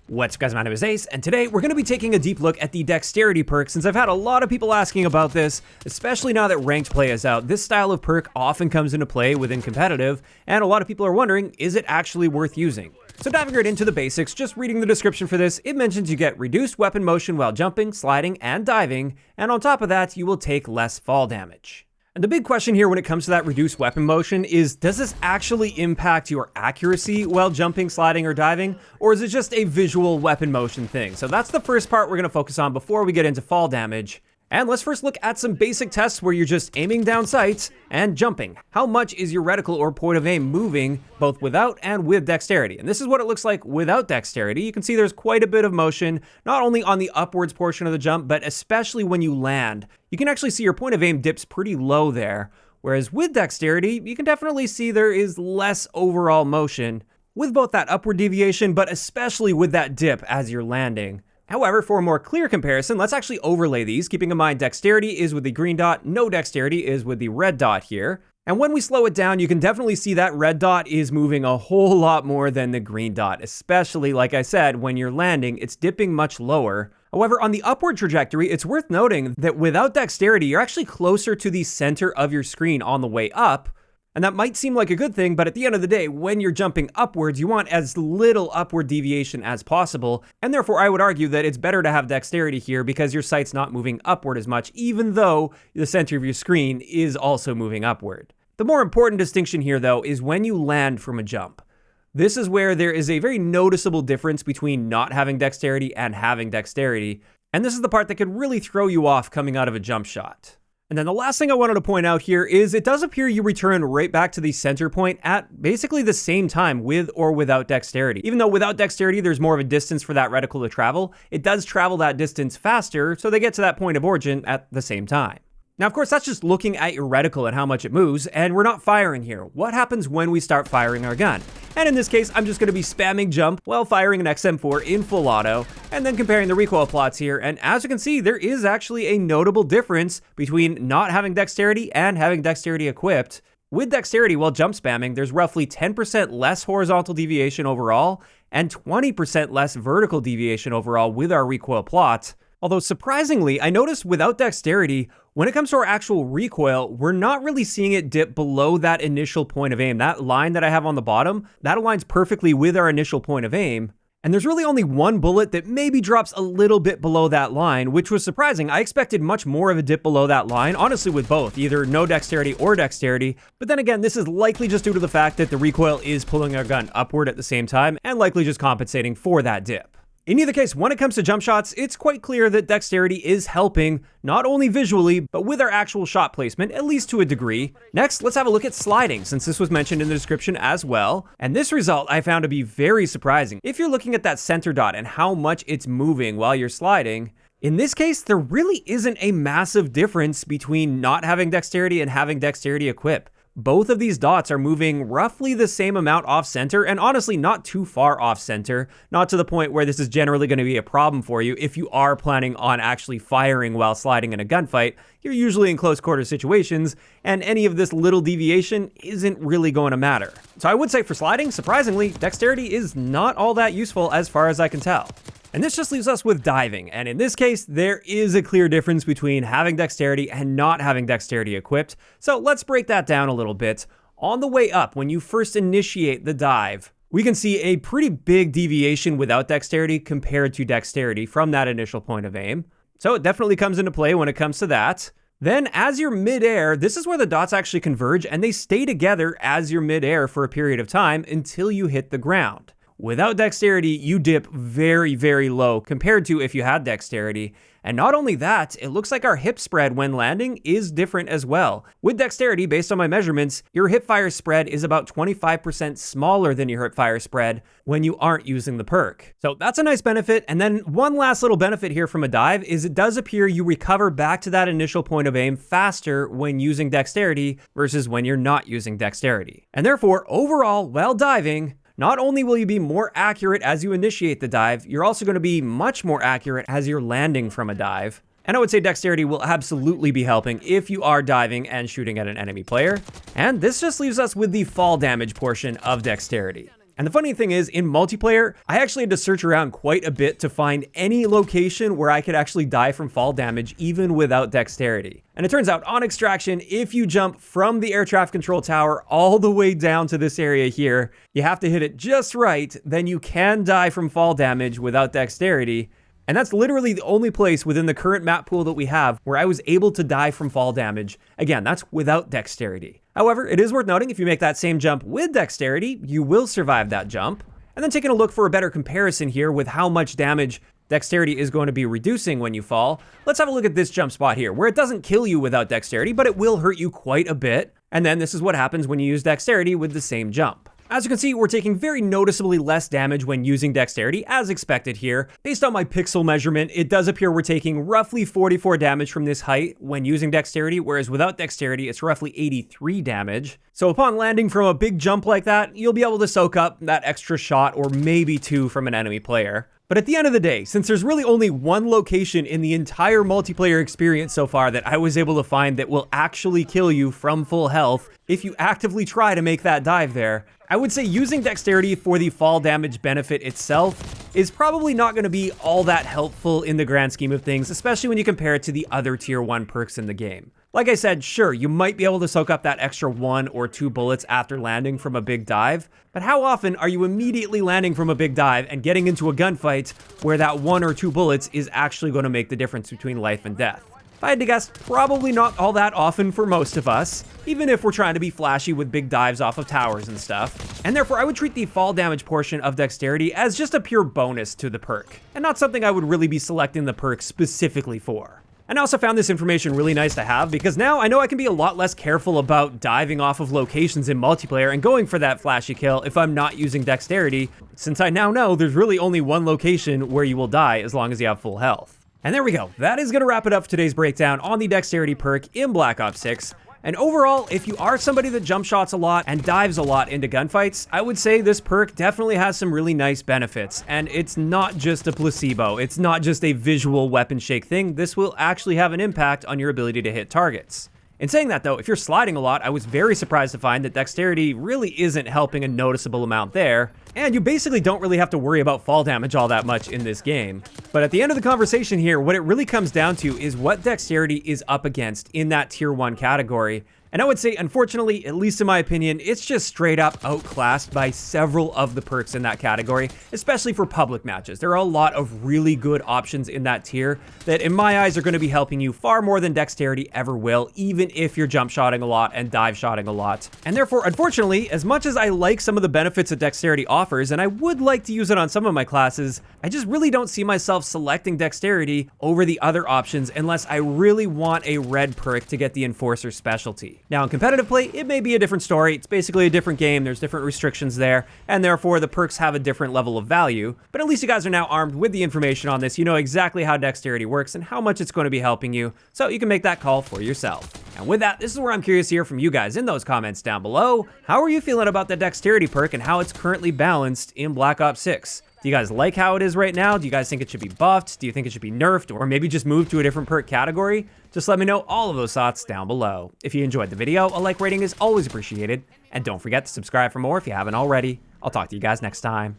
What's up guys, my name is Ace, and today we're going to be taking a deep look at the Dexterity perk since I've had a lot of people asking about this, especially now that ranked play is out. This style of perk often comes into play within competitive, and a lot of people are wondering, is it actually worth using? So diving right into the basics, just reading the description for this, it mentions you get reduced weapon motion while jumping, sliding, and diving, and on top of that, you will take less fall damage. And the big question here when it comes to that reduced weapon motion is, does this actually impact your accuracy while jumping, sliding, or diving? Or is it just a visual weapon motion thing? So that's the first part we're going to focus on before we get into fall damage. And let's first look at some basic tests where you're just aiming down sights and jumping. How much is your reticle or point of aim moving both without and with dexterity? And this is what it looks like without dexterity. You can see there's quite a bit of motion, not only on the upwards portion of the jump, but especially when you land. You can actually see your point of aim dips pretty low there. Whereas with dexterity, you can definitely see there is less overall motion with both that upward deviation, but especially with that dip as you're landing. However, for a more clear comparison, let's actually overlay these, keeping in mind dexterity is with the green dot, no dexterity is with the red dot here. And when we slow it down, you can definitely see that red dot is moving a whole lot more than the green dot, especially, like I said, when you're landing, it's dipping much lower. However, on the upward trajectory, it's worth noting that without dexterity, you're actually closer to the center of your screen on the way up. And that might seem like a good thing, but at the end of the day, when you're jumping upwards, you want as little upward deviation as possible. And therefore, I would argue that it's better to have dexterity here because your sight's not moving upward as much, even though the center of your screen is also moving upward. The more important distinction here, though, is when you land from a jump. This is where there is a very noticeable difference between not having dexterity and having dexterity. And this is the part that could really throw you off coming out of a jump shot. And then the last thing I wanted to point out here is it does appear you return right back to the center point at basically the same time with or without dexterity. Even though without dexterity, there's more of a distance for that reticle to travel, it does travel that distance faster, so they get to that point of origin at the same time. Now, of course, that's just looking at your reticle and how much it moves, and we're not firing here. What happens when we start firing our gun? And in this case, I'm just going to be spamming jump while firing an XM4 in full auto, and then comparing the recoil plots here. And as you can see, there is actually a notable difference between not having dexterity and having dexterity equipped. With dexterity while jump spamming, there's roughly 10% less horizontal deviation overall, and 20% less vertical deviation overall with our recoil plot. Although surprisingly, I noticed without dexterity, when it comes to our actual recoil, we're not really seeing it dip below that initial point of aim. That line that I have on the bottom, that aligns perfectly with our initial point of aim. And there's really only one bullet that maybe drops a little bit below that line, which was surprising. I expected much more of a dip below that line, honestly with both, either no dexterity or dexterity. But then again, this is likely just due to the fact that the recoil is pulling our gun upward at the same time, and likely just compensating for that dip. In either case, when it comes to jump shots, it's quite clear that dexterity is helping, not only visually, but with our actual shot placement, at least to a degree. Next, let's have a look at sliding, since this was mentioned in the description as well. And this result I found to be very surprising. If you're looking at that center dot and how much it's moving while you're sliding, in this case, there really isn't a massive difference between not having dexterity and having dexterity equipped. Both of these dots are moving roughly the same amount off center, and honestly not too far off center, not to the point where this is generally going to be a problem for you if you are planning on actually firing while sliding in a gunfight. You're usually in close quarter situations, and any of this little deviation isn't really going to matter. So I would say for sliding, surprisingly, dexterity is not all that useful as far as I can tell. And this just leaves us with diving, and in this case, there is a clear difference between having dexterity and not having dexterity equipped. So let's break that down a little bit. On the way up, when you first initiate the dive, we can see a pretty big deviation without dexterity compared to dexterity from that initial point of aim. So it definitely comes into play when it comes to that. Then as you're midair, this is where the dots actually converge, and they stay together as you're midair for a period of time until you hit the ground. Without dexterity, you dip very, very low compared to if you had dexterity. And not only that, it looks like our hip spread when landing is different as well. With dexterity, based on my measurements, your hip fire spread is about 25% smaller than your hip fire spread when you aren't using the perk. So that's a nice benefit. And then one last little benefit here from a dive is it does appear you recover back to that initial point of aim faster when using dexterity versus when you're not using dexterity. And therefore, overall, while diving, not only will you be more accurate as you initiate the dive, you're also going to be much more accurate as you're landing from a dive. And I would say dexterity will absolutely be helping if you are diving and shooting at an enemy player. And this just leaves us with the fall damage portion of dexterity. And the funny thing is, in multiplayer, I actually had to search around quite a bit to find any location where I could actually die from fall damage even without dexterity. And it turns out on extraction, if you jump from the air traffic control tower all the way down to this area here, you have to hit it just right, then you can die from fall damage without dexterity. And that's literally the only place within the current map pool that we have where I was able to die from fall damage. Again, that's without dexterity. However, it is worth noting if you make that same jump with dexterity, you will survive that jump. And then taking a look for a better comparison here with how much damage dexterity is going to be reducing when you fall, let's have a look at this jump spot here, where it doesn't kill you without dexterity, but it will hurt you quite a bit. And then this is what happens when you use dexterity with the same jump. As you can see, we're taking very noticeably less damage when using dexterity, as expected here. Based on my pixel measurement, it does appear we're taking roughly 44 damage from this height when using dexterity, whereas without dexterity, it's roughly 83 damage. So upon landing from a big jump like that, you'll be able to soak up that extra shot or maybe two from an enemy player. But at the end of the day, since there's really only one location in the entire multiplayer experience so far that I was able to find that will actually kill you from full health if you actively try to make that dive there, I would say using dexterity for the fall damage benefit itself is probably not going to be all that helpful in the grand scheme of things, especially when you compare it to the other tier 1 perks in the game. Like I said, sure, you might be able to soak up that extra 1 or 2 bullets after landing from a big dive, but how often are you immediately landing from a big dive and getting into a gunfight where that 1 or 2 bullets is actually going to make the difference between life and death? If I had to guess, probably not all that often for most of us, even if we're trying to be flashy with big dives off of towers and stuff. And therefore, I would treat the fall damage portion of dexterity as just a pure bonus to the perk, and not something I would really be selecting the perk specifically for. And I also found this information really nice to have because now I know I can be a lot less careful about diving off of locations in multiplayer and going for that flashy kill if I'm not using dexterity, since I now know there's really only one location where you will die as long as you have full health. And there we go. That is going to wrap it up for today's breakdown on the dexterity perk in Black Ops 6. And overall, if you are somebody that jump shots a lot and dives a lot into gunfights, I would say this perk definitely has some really nice benefits. And it's not just a placebo. It's not just a visual weapon shake thing. This will actually have an impact on your ability to hit targets. In saying that though, if you're sliding a lot, I was very surprised to find that dexterity really isn't helping a noticeable amount there, and you basically don't really have to worry about fall damage all that much in this game. But at the end of the conversation here, what it really comes down to is what dexterity is up against in that tier 1 category. And I would say, unfortunately, at least in my opinion, it's just straight up outclassed by several of the perks in that category, especially for public matches. There are a lot of really good options in that tier that, in my eyes, are going to be helping you far more than dexterity ever will, even if you're jump shotting a lot and dive shotting a lot. And therefore, unfortunately, as much as I like some of the benefits that dexterity offers, and I would like to use it on some of my classes, I just really don't see myself selecting dexterity over the other options unless I really want a red perk to get the enforcer specialty. Now, in competitive play, it may be a different story. It's basically a different game. There's different restrictions there, and therefore the perks have a different level of value. But at least you guys are now armed with the information on this. You know exactly how dexterity works and how much it's going to be helping you, so you can make that call for yourself. And with that, this is where I'm curious to hear from you guys in those comments down below. How are you feeling about the dexterity perk and how it's currently balanced in Black Ops 6? Do you guys like how it is right now? Do you guys think it should be buffed? Do you think it should be nerfed or maybe just moved to a different perk category? Just let me know all of those thoughts down below. If you enjoyed the video, a like rating is always appreciated. And don't forget to subscribe for more if you haven't already. I'll talk to you guys next time.